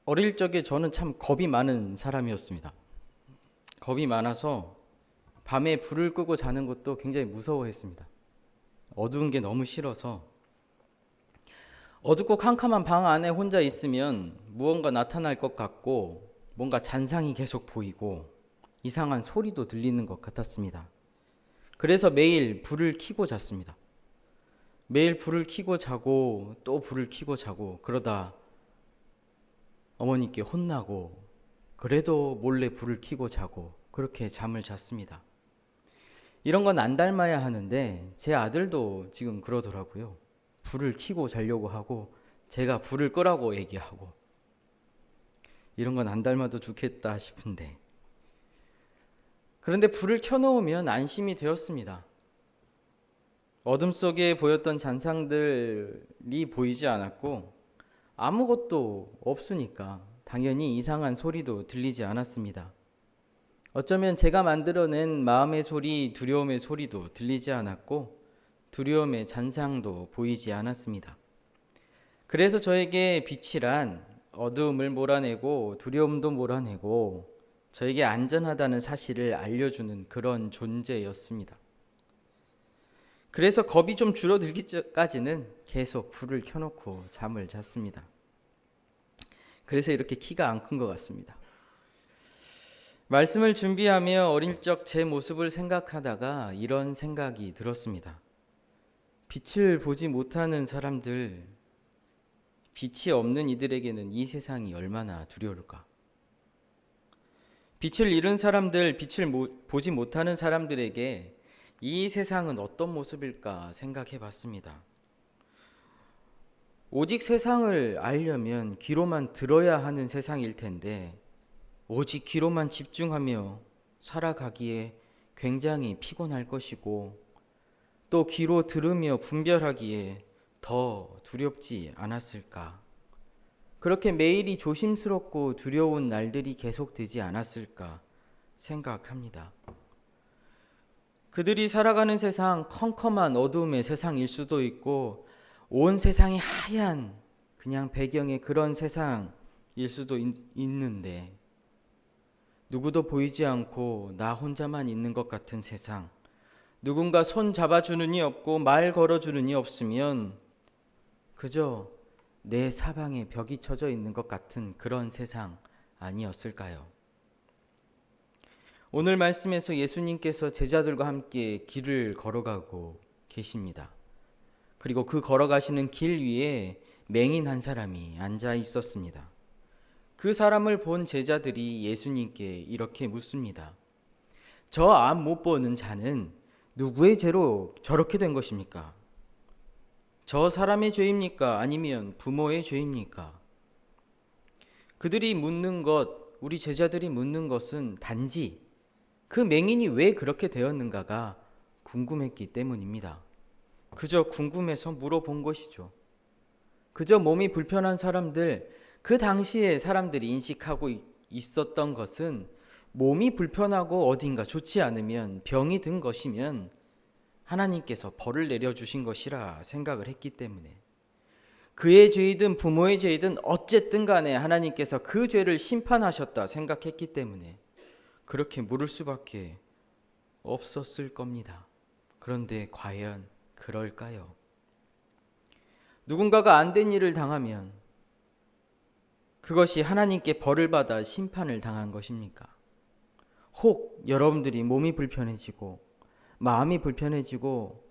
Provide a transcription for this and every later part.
어릴 적에 저는 참 겁이 많은 사람이었습니다. 겁이 많아서 밤에 불을 끄고 자는 것도 굉장히 무서워했습니다. 어두운 게 너무 싫어서 어둡고 캄캄한 방 안에 혼자 있으면 무언가 나타날 것 같고 뭔가 잔상이 계속 보이고 이상한 소리도 들리는 것 같았습니다. 그래서 매일 불을 켜고 잤습니다. 매일 불을 켜고 자고 또 불을 켜고 자고 그러다 어머니께 혼나고 그래도 몰래 불을 켜고 자고 그렇게 잠을 잤습니다. 이런 건 안 닮아야 하는데 제 아들도 지금 그러더라고요. 불을 켜고 자려고 하고 제가 불을 끄라고 얘기하고 이런 건 안 닮아도 좋겠다 싶은데 그런데 불을 켜놓으면 안심이 되었습니다. 어둠 속에 보였던 잔상들이 보이지 않았고 아무것도 없으니까 당연히 이상한 소리도 들리지 않았습니다. 어쩌면 제가 만들어낸 마음의 소리, 두려움의 소리도 들리지 않았고 두려움의 잔상도 보이지 않았습니다. 그래서 저에게 빛이란 어두움을 몰아내고 두려움도 몰아내고 저에게 안전하다는 사실을 알려주는 그런 존재였습니다. 그래서 겁이 좀 줄어들기까지는 계속 불을 켜놓고 잠을 잤습니다. 그래서 이렇게 키가 안 큰 것 같습니다. 말씀을 준비하며 어릴 적 제 모습을 생각하다가 이런 생각이 들었습니다. 빛을 보지 못하는 사람들, 빛이 없는 이들에게는 이 세상이 얼마나 두려울까? 빛을 잃은 사람들, 빛을 보지 못하는 사람들에게 이 세상은 어떤 모습일까 생각해 봤습니다. 오직 세상을 알려면 귀로만 들어야 하는 세상일 텐데 오직 귀로만 집중하며 살아가기에 굉장히 피곤할 것이고 또 귀로 들으며 분별하기에 더 두렵지 않았을까? 그렇게 매일이 조심스럽고 두려운 날들이 계속되지 않았을까 생각합니다. 그들이 살아가는 세상 컴컴한 어두움의 세상일 수도 있고 온 세상이 하얀 그냥 배경의 그런 세상일 수도 있는데 누구도 보이지 않고 나 혼자만 있는 것 같은 세상, 누군가 손 잡아주는 이 없고 말 걸어주는 이 없으면 그저 내 사방에 벽이 쳐져 있는 것 같은 그런 세상 아니었을까요? 오늘 말씀에서 예수님께서 제자들과 함께 길을 걸어가고 계십니다. 그리고 그 걸어가시는 길 위에 맹인 한 사람이 앉아 있었습니다. 그 사람을 본 제자들이 예수님께 이렇게 묻습니다. 저 앞 못 보는 자는 누구의 죄로 저렇게 된 것입니까? 저 사람의 죄입니까? 아니면 부모의 죄입니까? 그들이 묻는 것, 우리 제자들이 묻는 것은 단지 그 맹인이 왜 그렇게 되었는가가 궁금했기 때문입니다. 그저 궁금해서 물어본 것이죠. 그저 몸이 불편한 사람들, 그 당시에 사람들이 인식하고 있었던 것은 몸이 불편하고 어딘가 좋지 않으면 병이 든 것이면 하나님께서 벌을 내려주신 것이라 생각을 했기 때문에 그의 죄이든 부모의 죄이든 어쨌든 간에 하나님께서 그 죄를 심판하셨다 생각했기 때문에 그렇게 물을 수밖에 없었을 겁니다. 그런데 과연 그럴까요? 누군가가 안 된 일을 당하면 그것이 하나님께 벌을 받아 심판을 당한 것입니까? 혹 여러분들이 몸이 불편해지고 마음이 불편해지고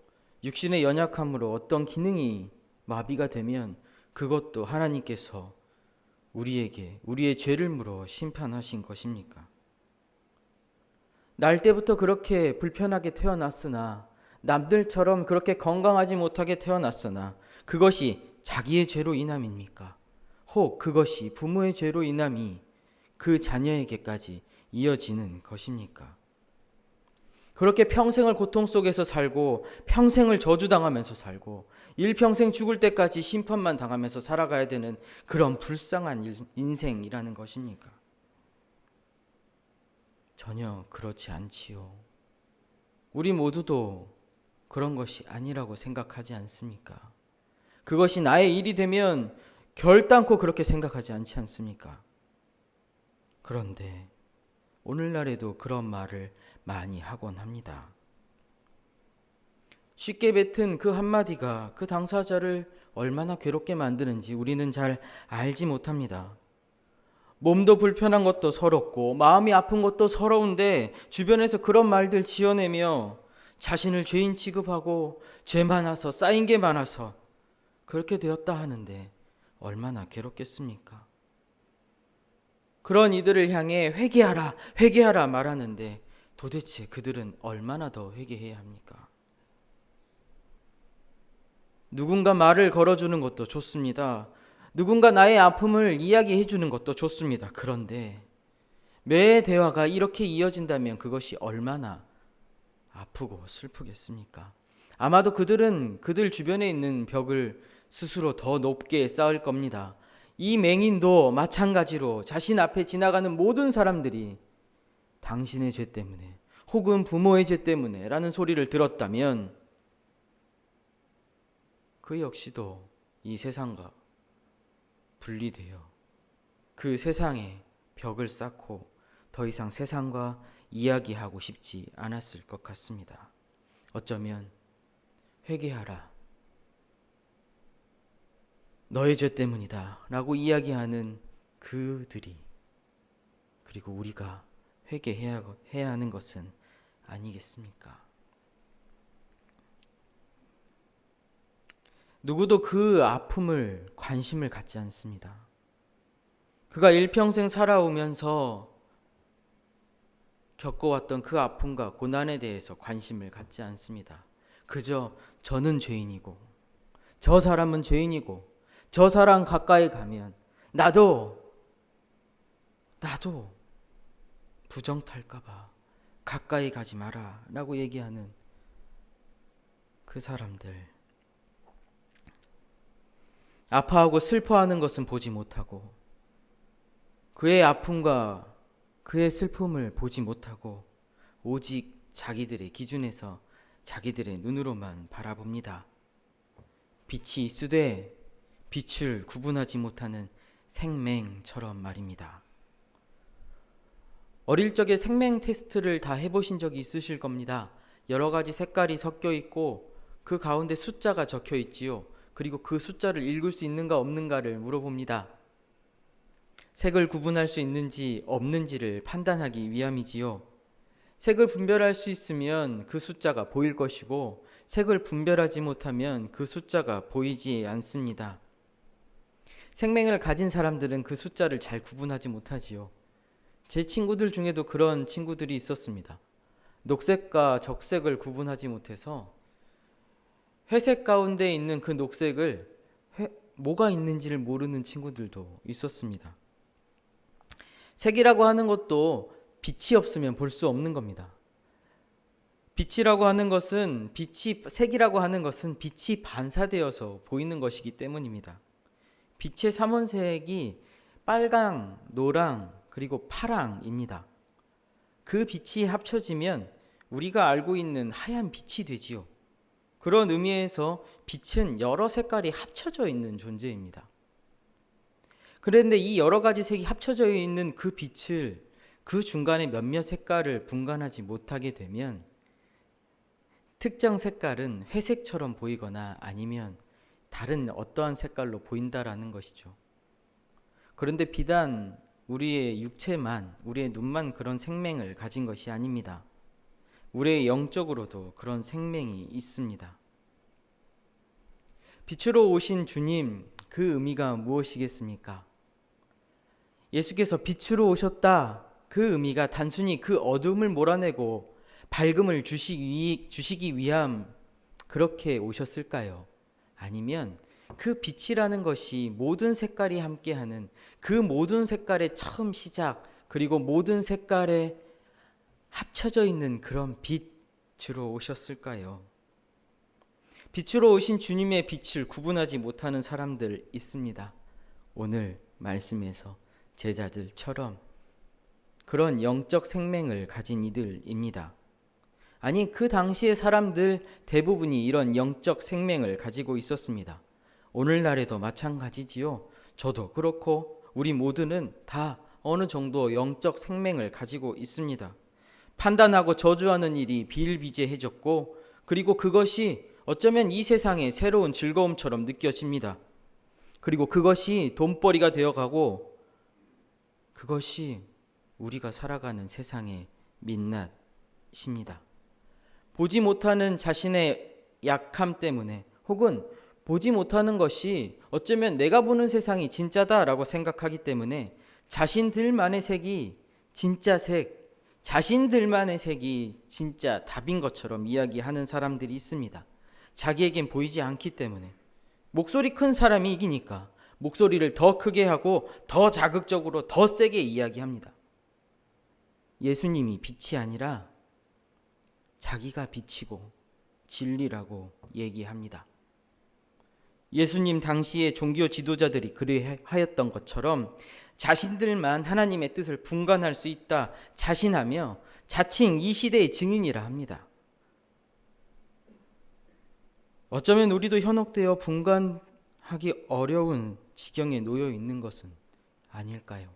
육신의 연약함으로 어떤 기능이 마비가 되면 그것도 하나님께서 우리에게 우리의 죄를 물어 심판하신 것입니까? 날 때부터 그렇게 불편하게 태어났으나 남들처럼 그렇게 건강하지 못하게 태어났으나 그것이 자기의 죄로 인함입니까? 혹 그것이 부모의 죄로 인함이 그 자녀에게까지 이어지는 것입니까? 그렇게 평생을 고통 속에서 살고 평생을 저주당하면서 살고 일평생 죽을 때까지 심판만 당하면서 살아가야 되는 그런 불쌍한 인생이라는 것입니까? 전혀 그렇지 않지요. 우리 모두도 그런 것이 아니라고 생각하지 않습니까? 그것이 나의 일이 되면 결단코 그렇게 생각하지 않지 않습니까? 그런데 오늘날에도 그런 말을 많이 하곤 합니다. 쉽게 뱉은 그 한마디가 그 당사자를 얼마나 괴롭게 만드는지 우리는 잘 알지 못합니다. 몸도 불편한 것도 서럽고 마음이 아픈 것도 서러운데 주변에서 그런 말들 지어내며 자신을 죄인 취급하고 죄 많아서 쌓인 게 많아서 그렇게 되었다 하는데 얼마나 괴롭겠습니까? 그런 이들을 향해 회개하라, 회개하라 말하는데 도대체 그들은 얼마나 더 회개해야 합니까? 누군가 말을 걸어주는 것도 좋습니다. 누군가 나의 아픔을 이야기해 주는 것도 좋습니다. 그런데 매 대화가 이렇게 이어진다면 그것이 얼마나 아프고 슬프겠습니까? 아마도 그들은 그들 주변에 있는 벽을 스스로 더 높게 쌓을 겁니다. 이 맹인도 마찬가지로 자신 앞에 지나가는 모든 사람들이 당신의 죄 때문에 혹은 부모의 죄 때문에 라는 소리를 들었다면 그 역시도 이 세상과 분리되어 그 세상에 벽을 쌓고 더 이상 세상과 이야기하고 싶지 않았을 것 같습니다. 어쩌면 회개하라, 너의 죄 때문이다 라고 이야기하는 그들이 그리고 우리가 회개해야 하는 것은 아니겠습니까? 누구도 그 아픔을 관심을 갖지 않습니다. 그가 일평생 살아오면서 겪어왔던 그 아픔과 고난에 대해서 관심을 갖지 않습니다. 그저 저는 죄인이고 저 사람은 죄인이고 저 사람 가까이 가면 나도 부정 탈까봐 가까이 가지 마라 라고 얘기하는 그 사람들, 아파하고 슬퍼하는 것은 보지 못하고 그의 아픔과 그의 슬픔을 보지 못하고 오직 자기들의 기준에서 자기들의 눈으로만 바라봅니다. 빛이 있으되 빛을 구분하지 못하는 생맹처럼 말입니다. 어릴 적에 생맹 테스트를 다 해보신 적이 있으실 겁니다. 여러 가지 색깔이 섞여 있고 그 가운데 숫자가 적혀 있지요. 그리고 그 숫자를 읽을 수 있는가 없는가를 물어봅니다. 색을 구분할 수 있는지 없는지를 판단하기 위함이지요. 색을 분별할 수 있으면 그 숫자가 보일 것이고 색을 분별하지 못하면 그 숫자가 보이지 않습니다. 생맹을 가진 사람들은 그 숫자를 잘 구분하지 못하지요. 제 친구들 중에도 그런 친구들이 있었습니다. 녹색과 적색을 구분하지 못해서 회색 가운데 있는 그 녹색을 뭐가 있는지를 모르는 친구들도 있었습니다. 색이라고 하는 것도 빛이 없으면 볼 수 없는 겁니다. 빛이라고 하는 것은 색이라고 하는 것은 빛이 반사되어서 보이는 것이기 때문입니다. 빛의 삼원색이 빨강, 노랑, 그리고 파랑입니다. 그 빛이 합쳐지면 우리가 알고 있는 하얀 빛이 되지요. 그런 의미에서 빛은 여러 색깔이 합쳐져 있는 존재입니다. 그런데 이 여러 가지 색이 합쳐져 있는 그 빛을 그 중간에 몇몇 색깔을 분간하지 못하게 되면 특정 색깔은 회색처럼 보이거나 아니면 다른 어떠한 색깔로 보인다라는 것이죠. 그런데 비단 우리의 육체만, 우리의 눈만 그런 생명을 가진 것이 아닙니다. 우리의 영적으로도 그런 생명이 있습니다. 빛으로 오신 주님, 그 의미가 무엇이겠습니까? 예수께서 빛으로 오셨다. 그 의미가 단순히 그 어둠을 몰아내고 밝음을 주시기 위함 그렇게 오셨을까요? 아니면 그 빛이라는 것이 모든 색깔이 함께하는 그 모든 색깔의 처음 시작 그리고 모든 색깔에 합쳐져 있는 그런 빛으로 오셨을까요? 빛으로 오신 주님의 빛을 구분하지 못하는 사람들 있습니다. 오늘 말씀에서 제자들처럼 그런 영적 생명을 가진 이들입니다. 아니, 그 당시의 사람들 대부분이 이런 영적 생명을 가지고 있었습니다. 오늘날에도 마찬가지지요. 저도 그렇고 우리 모두는 다 어느 정도 영적 생명을 가지고 있습니다. 판단하고 저주하는 일이 비일비재해졌고, 그리고 그것이 어쩌면 이 세상의 새로운 즐거움처럼 느껴집니다. 그리고 그것이 돈벌이가 되어가고, 그것이 우리가 살아가는 세상의 민낯입니다. 보지 못하는 자신의 약함 때문에, 혹은 보지 못하는 것이 어쩌면 내가 보는 세상이 진짜다라고 생각하기 때문에 자신들만의 색이 진짜 색, 자신들만의 색이 진짜 답인 것처럼 이야기하는 사람들이 있습니다. 자기에겐 보이지 않기 때문에. 목소리 큰 사람이 이기니까 목소리를 더 크게 하고 더 자극적으로 더 세게 이야기합니다. 예수님이 빛이 아니라 자기가 빛이고 진리라고 얘기합니다. 예수님 당시의 종교 지도자들이 그리하였던 것처럼 자신들만 하나님의 뜻을 분간할 수 있다 자신하며 자칭 이 시대의 증인이라 합니다. 어쩌면 우리도 현혹되어 분간하기 어려운 지경에 놓여 있는 것은 아닐까요?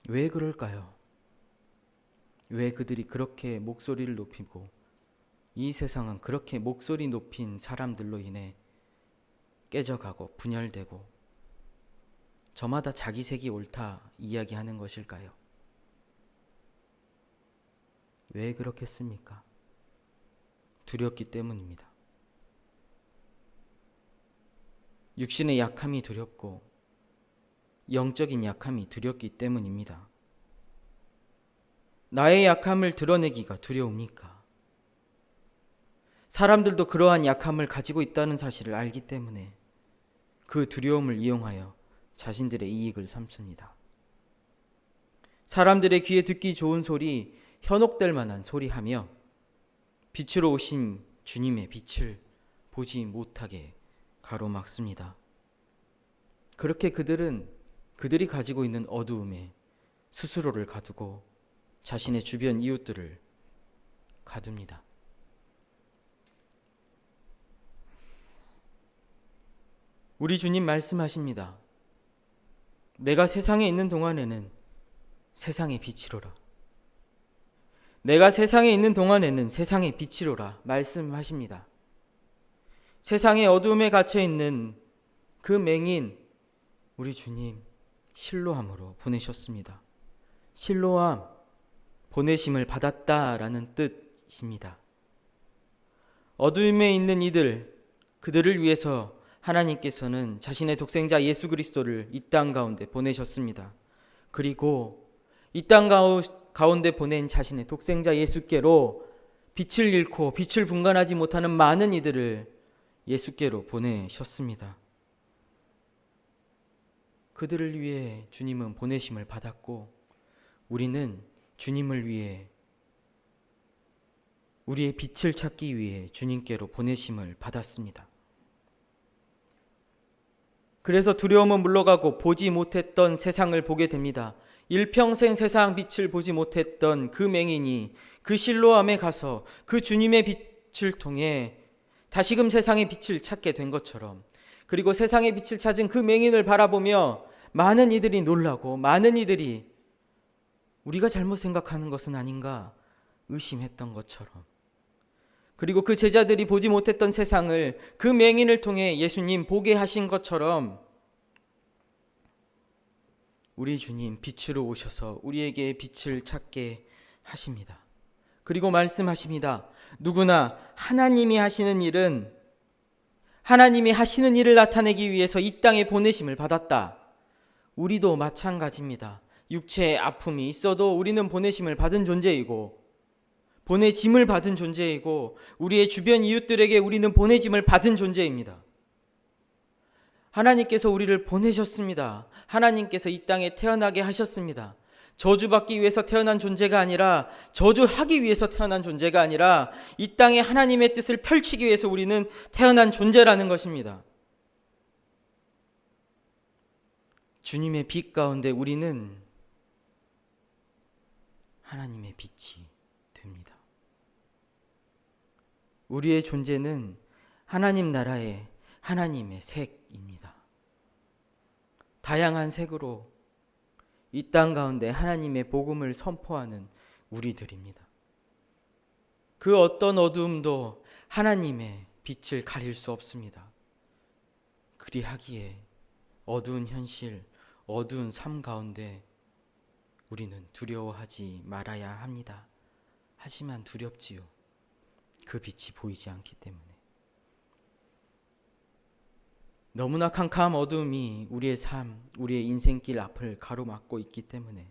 왜 그럴까요? 왜 그들이 그렇게 목소리를 높이고 이 세상은 그렇게 목소리 높인 사람들로 인해 깨져가고 분열되고 저마다 자기 색이 옳다 이야기하는 것일까요? 왜 그렇겠습니까? 두렵기 때문입니다. 육신의 약함이 두렵고 영적인 약함이 두렵기 때문입니다. 나의 약함을 드러내기가 두려웁니까? 사람들도 그러한 약함을 가지고 있다는 사실을 알기 때문에 그 두려움을 이용하여 자신들의 이익을 삼습니다. 사람들의 귀에 듣기 좋은 소리, 현혹될 만한 소리하며 빛으로 오신 주님의 빛을 보지 못하게 가로막습니다. 그렇게 그들이 가지고 있는 어두움에 스스로를 가두고 자신의 주변 이웃들을 가둡니다. 우리 주님 말씀하십니다. 내가 세상에 있는 동안에는 세상의 빛이로라. 내가 세상에 있는 동안에는 세상의 빛이로라 말씀하십니다. 세상의 어두움에 갇혀있는 그 맹인 우리 주님 실로암으로 보내셨습니다. 실로암, 보내심을 받았다라는 뜻입니다. 어두움에 있는 그들을 위해서 하나님께서는 자신의 독생자 예수 그리스도를 이 땅 가운데 보내셨습니다. 그리고 이 땅 가운데 보낸 자신의 독생자 예수께로 빛을 잃고 빛을 분간하지 못하는 많은 이들을 예수께로 보내셨습니다. 그들을 위해 주님은 보내심을 받았고 우리는 주님을 위해 우리의 빛을 찾기 위해 주님께로 보내심을 받았습니다. 그래서 두려움은 물러가고 보지 못했던 세상을 보게 됩니다. 일평생 세상 빛을 보지 못했던 그 맹인이 그 실로암에 가서 그 주님의 빛을 통해 다시금 세상의 빛을 찾게 된 것처럼, 그리고 세상의 빛을 찾은 그 맹인을 바라보며 많은 이들이 놀라고 많은 이들이 우리가 잘못 생각하는 것은 아닌가 의심했던 것처럼, 그리고 그 제자들이 보지 못했던 세상을 그 맹인을 통해 예수님 보게 하신 것처럼 우리 주님 빛으로 오셔서 우리에게 빛을 찾게 하십니다. 그리고 말씀하십니다. 누구나 하나님이 하시는 일을 나타내기 위해서 이 땅에 보내심을 받았다. 우리도 마찬가지입니다. 육체의 아픔이 있어도 우리는 보내심을 받은 존재이고 보내짐을 받은 존재이고 우리의 주변 이웃들에게 우리는 보내짐을 받은 존재입니다. 하나님께서 우리를 보내셨습니다. 하나님께서 이 땅에 태어나게 하셨습니다. 저주받기 위해서 태어난 존재가 아니라, 저주하기 위해서 태어난 존재가 아니라 이 땅에 하나님의 뜻을 펼치기 위해서 우리는 태어난 존재라는 것입니다. 주님의 빛 가운데 우리는 하나님의 빛이 됩니다. 우리의 존재는 하나님 나라의 하나님의 색입니다. 빛입니다. 다양한 색으로 이 땅 가운데 하나님의 복음을 선포하는 우리들입니다. 그 어떤 어두움도 하나님의 빛을 가릴 수 없습니다. 그리하기에 어두운 현실, 어두운 삶 가운데 우리는 두려워하지 말아야 합니다. 하지만 두렵지요. 그 빛이 보이지 않기 때문에. 너무나 캄캄한 어두움이 우리의 삶, 우리의 인생길 앞을 가로막고 있기 때문에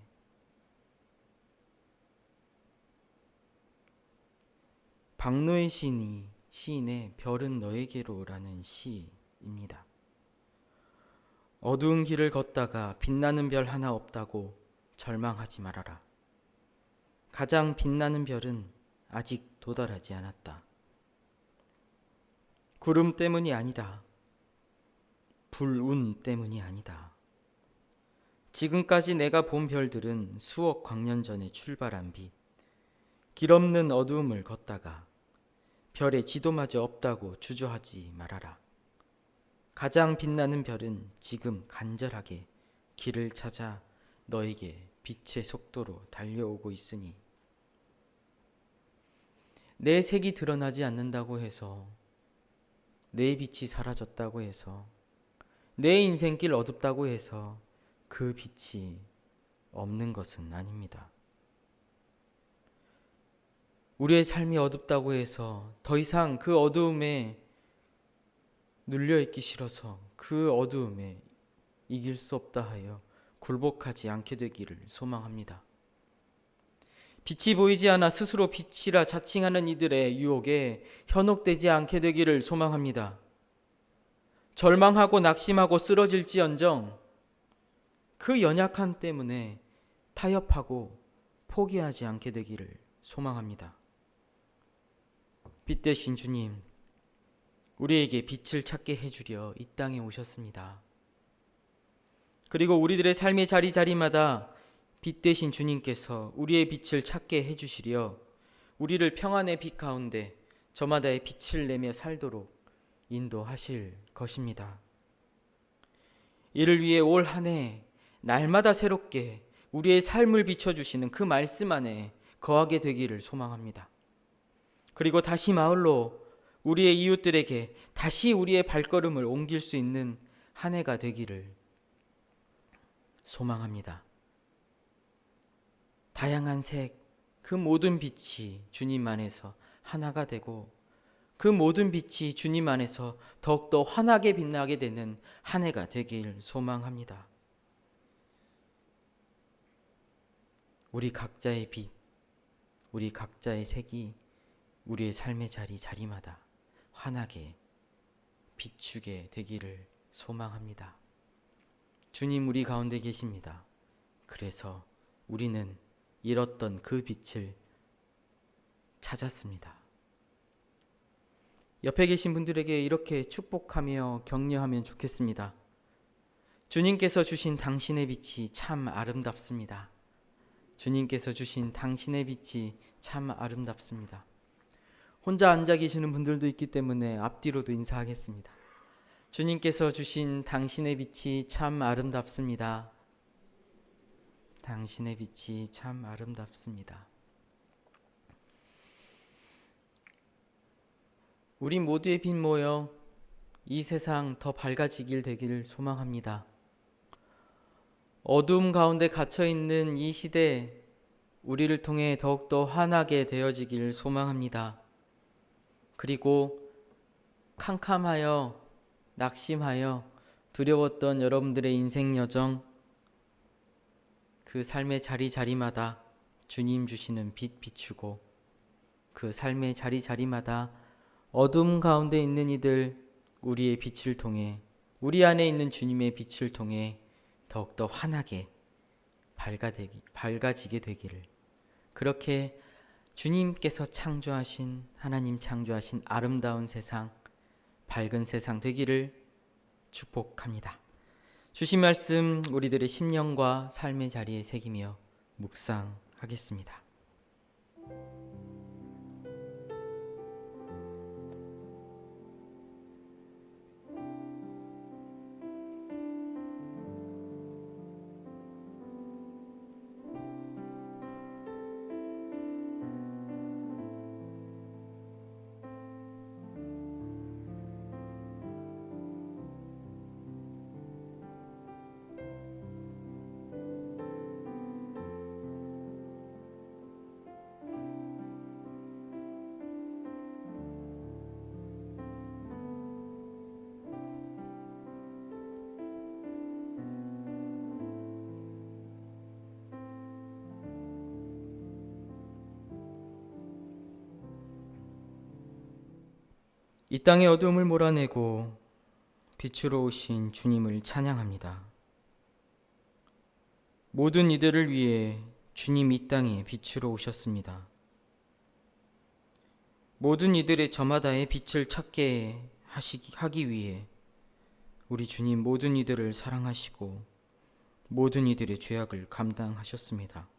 박노의 시인의 별은 너에게로라는 시입니다. 어두운 길을 걷다가 빛나는 별 하나 없다고 절망하지 말아라. 가장 빛나는 별은 아직 도달하지 않았다. 구름 때문이 아니다. 불운 때문이 아니다. 지금까지 내가 본 별들은 수억 광년 전에 출발한 빛, 길 없는 어두움을 걷다가 별에 지도마저 없다고 주저하지 말아라. 가장 빛나는 별은 지금 간절하게 길을 찾아 너에게 빛의 속도로 달려오고 있으니 내 색이 드러나지 않는다고 해서, 내 빛이 사라졌다고 해서, 내 인생길 어둡다고 해서 그 빛이 없는 것은 아닙니다. 우리의 삶이 어둡다고 해서 더 이상 그 어두움에 눌려있기 싫어서 그 어두움에 이길 수 없다 하여 굴복하지 않게 되기를 소망합니다. 빛이 보이지 않아 스스로 빛이라 자칭하는 이들의 유혹에 현혹되지 않게 되기를 소망합니다. 절망하고 낙심하고 쓰러질지언정 그 연약함 때문에 타협하고 포기하지 않게 되기를 소망합니다. 빛 대신 주님, 우리에게 빛을 찾게 해주려 이 땅에 오셨습니다. 그리고 우리들의 삶의 자리자리마다 빛 대신 주님께서 우리의 빛을 찾게 해주시려 우리를 평안의 빛 가운데 저마다의 빛을 내며 살도록 인도하실 것입니다. 이를 위해 올 한 해 날마다 새롭게 우리의 삶을 비춰주시는 그 말씀 안에 거하게 되기를 소망합니다. 그리고 다시 마을로 우리의 이웃들에게 다시 우리의 발걸음을 옮길 수 있는 한 해가 되기를 소망합니다. 다양한 색, 그 모든 빛이 주님 안에서 하나가 되고 그 모든 빛이 주님 안에서 더욱더 환하게 빛나게 되는 한 해가 되길 소망합니다. 우리 각자의 빛, 우리 각자의 색이 우리의 삶의 자리마다 환하게 비추게 되기를 소망합니다. 주님 우리 가운데 계십니다. 그래서 우리는 잃었던 그 빛을 찾았습니다. 옆에 계신 분들에게 이렇게 축복하며 격려하면 좋겠습니다. 주님께서 주신 당신의 빛이 참 아름답습니다. 주님께서 주신 당신의 빛이 참 아름답습니다. 혼자 앉아 계시는 분들도 있기 때문에 앞뒤로도 인사하겠습니다. 주님께서 주신 당신의 빛이 참 아름답습니다. 당신의 빛이 참 아름답습니다. 우리 모두의 빛 모여 이 세상 더 밝아지길 되기를 소망합니다. 어두움 가운데 갇혀있는 이 시대, 우리를 통해 더욱더 환하게 되어지길 소망합니다. 그리고 캄캄하여 낙심하여 두려웠던 여러분들의 인생 여정, 그 삶의 자리자리마다 주님 주시는 빛 비추고 그 삶의 자리자리마다 어둠 가운데 있는 이들, 우리의 빛을 통해, 우리 안에 있는 주님의 빛을 통해 더욱더 환하게 밝아지게 되기를, 그렇게 주님께서 창조하신, 하나님 창조하신 아름다운 세상, 밝은 세상 되기를 축복합니다. 주신 말씀 우리들의 심령과 삶의 자리에 새기며 묵상하겠습니다. 이 땅의 어둠을 몰아내고 빛으로 오신 주님을 찬양합니다. 모든 이들을 위해 주님 이 땅에 빛으로 오셨습니다. 모든 이들의 저마다의 빛을 찾게 하기 위해 우리 주님 모든 이들을 사랑하시고 모든 이들의 죄악을 감당하셨습니다.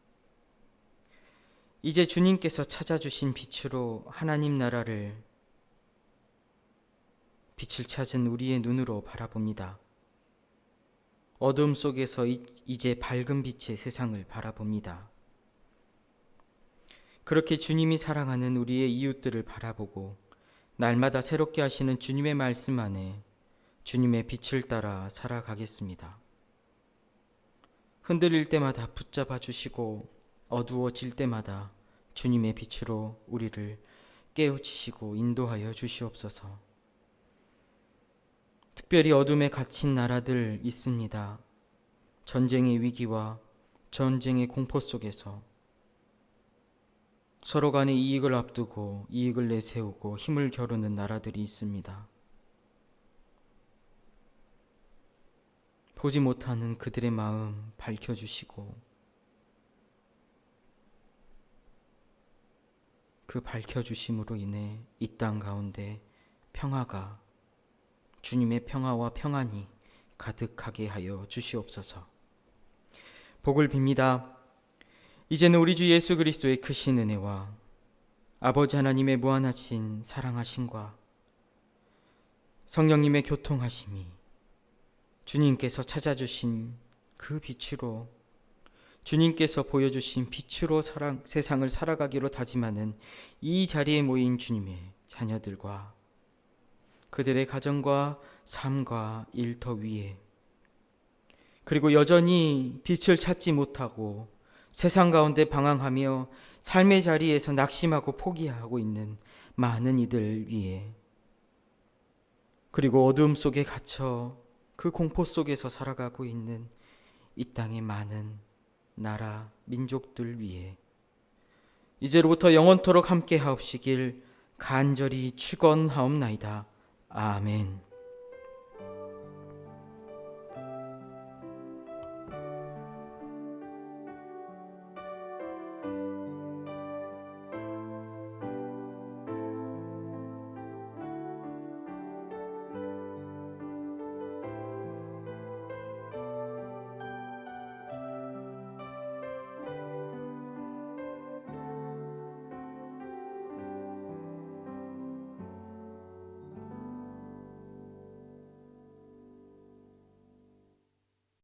이제 주님께서 찾아주신 빛으로 하나님 나라를 빛을 찾은 우리의 눈으로 바라봅니다. 어둠 속에서 이제 밝은 빛의 세상을 바라봅니다. 그렇게 주님이 사랑하는 우리의 이웃들을 바라보고 날마다 새롭게 하시는 주님의 말씀 안에 주님의 빛을 따라 살아가겠습니다. 흔들릴 때마다 붙잡아 주시고 어두워질 때마다 주님의 빛으로 우리를 깨우치시고 인도하여 주시옵소서. 특별히 어둠에 갇힌 나라들 있습니다. 전쟁의 위기와 전쟁의 공포 속에서 서로 간에 이익을 앞두고 이익을 내세우고 힘을 겨루는 나라들이 있습니다. 보지 못하는 그들의 마음 밝혀주시고 그 밝혀주심으로 인해 이 땅 가운데 평화가 주님의 평화와 평안이 가득하게 하여 주시옵소서. 복을 빕니다. 이제는 우리 주 예수 그리스도의 크신 은혜와 아버지 하나님의 무한하신 사랑하심과 성령님의 교통하심이 주님께서 찾아주신 그 빛으로 주님께서 보여주신 빛으로 세상을 살아가기로 다짐하는 이 자리에 모인 주님의 자녀들과 그들의 가정과 삶과 일터 위에 그리고 여전히 빛을 찾지 못하고 세상 가운데 방황하며 삶의 자리에서 낙심하고 포기하고 있는 많은 이들 위에 그리고 어둠 속에 갇혀 그 공포 속에서 살아가고 있는 이 땅의 많은 나라, 민족들 위에 이제로부터 영원토록 함께 하옵시길 간절히 축원하옵나이다. 아멘.